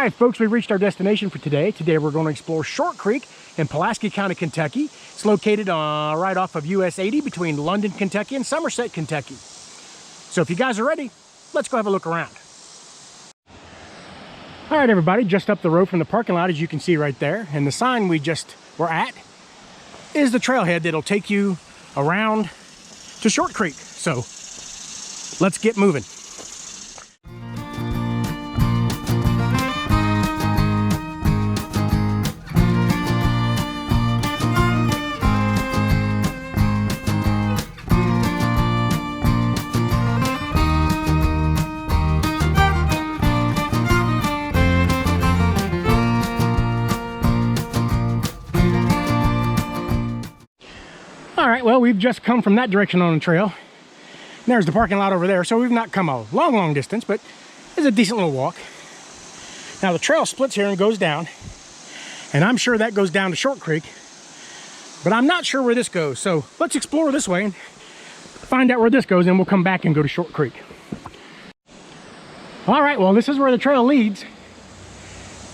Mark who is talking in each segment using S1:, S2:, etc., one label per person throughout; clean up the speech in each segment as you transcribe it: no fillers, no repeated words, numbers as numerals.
S1: right, folks, we've reached our destination for today. Today we're going to explore Short Creek in Pulaski County, Kentucky. It's located right off of US 80 between London, Kentucky and Somerset, Kentucky. So if you guys are ready, let's go have a look around. All right, everybody, just up the road from the parking lot, as you can see right there, and the sign we just were at is the trailhead that'll take you around to Short Creek. So let's get moving. All right, well, we've just come from that direction on the trail. There's the parking lot over there, so we've not come a long distance, but it's a decent little walk. Now the trail splits here and goes down, and I'm sure that goes down to Short Creek, but I'm not sure where this goes. So let's explore this way and find out where this goes, and we'll come back and go to Short Creek. All right, well, this is where the trail leads.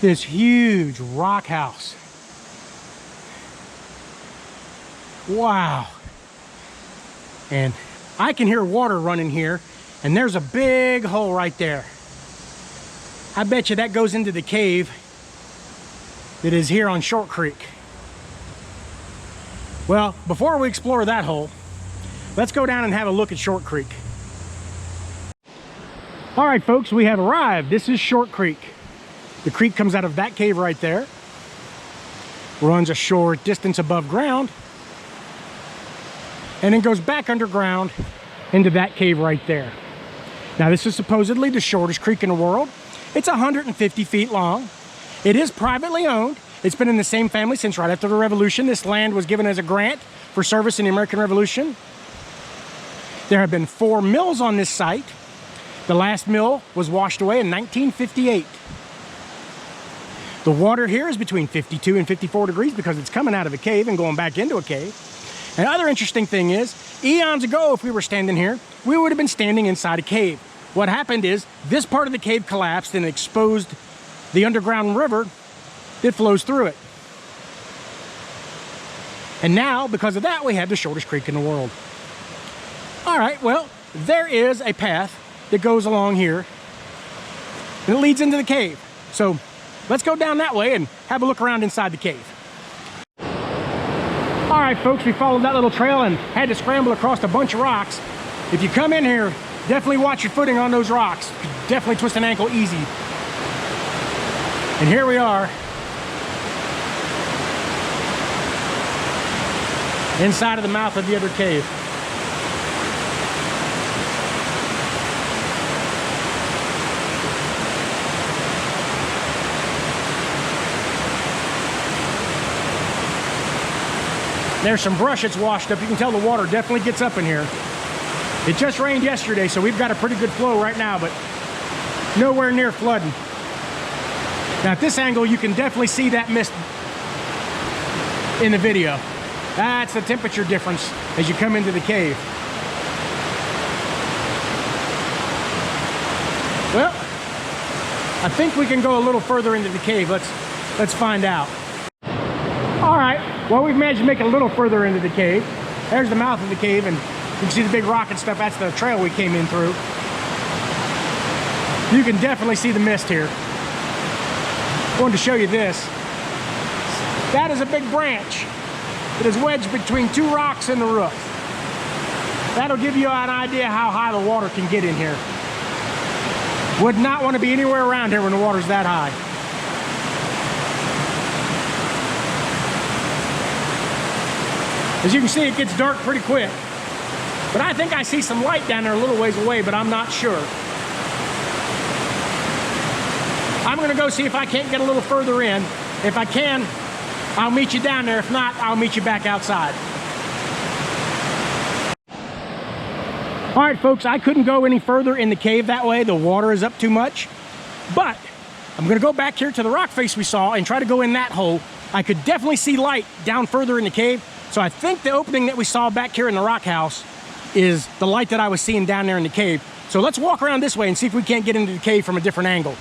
S1: This huge rock house. Wow. And I can hear water running here, and there's a big hole right there. I bet you that goes into the cave that is here on Short Creek. Well, before we explore that hole, let's go down and have a look at Short Creek. All right, folks, we have arrived. This is Short Creek. The creek comes out of that cave right there, runs a short distance above ground, and then goes back underground into that cave right there. Now, this is supposedly the shortest creek in the world. It's 150 feet long. It is privately owned. It's been in the same family since right after the Revolution. This land was given as a grant for service in the American Revolution. There have been 4 mills on this site. The last mill was washed away in 1958. The water here is between 52 and 54 degrees because it's coming out of a cave and going back into a cave. Another interesting thing is, eons ago, if we were standing here, we would have been standing inside a cave. What happened is, this part of the cave collapsed and exposed the underground river that flows through it. And now, because of that, we have the shortest creek in the world. All right, well, there is a path that goes along here, and it leads into the cave. So let's go down that way and have a look around inside the cave. All right, folks, we followed that little trail and had to scramble across a bunch of rocks. If you come in here, definitely watch your footing on those rocks. You could definitely twist an ankle easy. And here we are, inside of the mouth of the other cave. There's some brush that's washed up. You can tell the water definitely gets up in here. It just rained yesterday, so we've got a pretty good flow right now, but nowhere near flooding. Now at this angle, you can definitely see that mist in the video. That's the temperature difference as you come into the cave. Well, I think we can go a little further into the cave. Let's find out. All right. Well, we've managed to make it a little further into the cave. There's the mouth of the cave, and you can see the big rock and stuff. That's the trail we came in through. You can definitely see the mist here. I wanted to show you this. That is a big branch that is wedged between 2 rocks in the roof. That'll give you an idea how high the water can get in here. Would not want to be anywhere around here when the water's that high. As you can see, it gets dark pretty quick. But I think I see some light down there a little ways away, but I'm not sure. I'm gonna go see if I can't get a little further in. If I can, I'll meet you down there. If not, I'll meet you back outside. All right, folks, I couldn't go any further in the cave that way. The water is up too much. But I'm gonna go back here to the rock face we saw and try to go in that hole. I could definitely see light down further in the cave. So I think the opening that we saw back here in the rock house is the light that I was seeing down there in the cave. So let's walk around this way and see if we can't get into the cave from a different angle.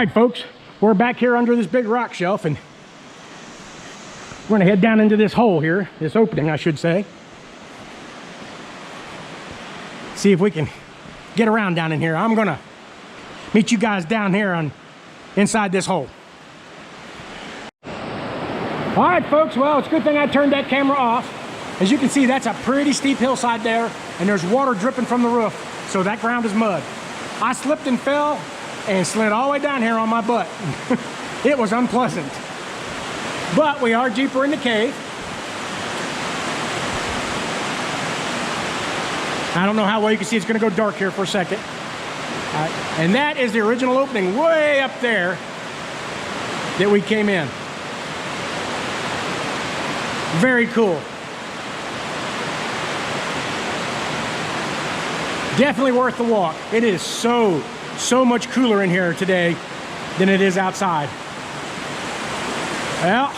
S1: right, folks, we're back here under this big rock shelf, and we're gonna head down into this hole here, this opening, I should say. See if we can get around down in here. I'm gonna meet you guys down here on inside this hole. All right, folks, well, it's a good thing I turned that camera off. As you can see, that's a pretty steep hillside there, and there's water dripping from the roof, so that ground is mud. I slipped and fell and slid all the way down here on my butt. It was unpleasant. But we are deeper in the cave. I don't know how well you can see. It's going to go dark here for a second. And that is the original opening way up there that we came in. Very cool. Definitely worth the walk. It is so much cooler in here today than it is outside. Well,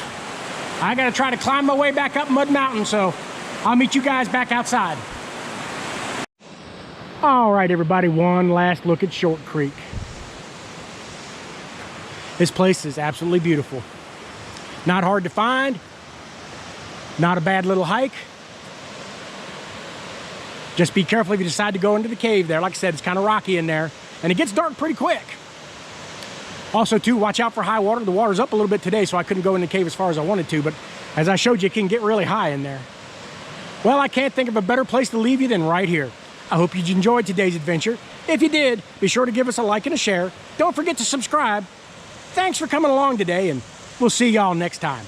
S1: I gotta try to climb my way back up Mud Mountain, so I'll meet you guys back outside. All right, everybody, one last look at Short Creek. This place is absolutely beautiful. Not hard to find, not a bad little hike. Just be careful if you decide to go into the cave there. Like I said, it's kind of rocky in there, and it gets dark pretty quick. Also, too, watch out for high water. The water's up a little bit today, so I couldn't go in the cave as far as I wanted to, but as I showed you, it can get really high in there. Well, I can't think of a better place to leave you than right here. I hope you enjoyed today's adventure. If you did, be sure to give us a like and a share. Don't forget to subscribe. Thanks for coming along today, and we'll see y'all next time.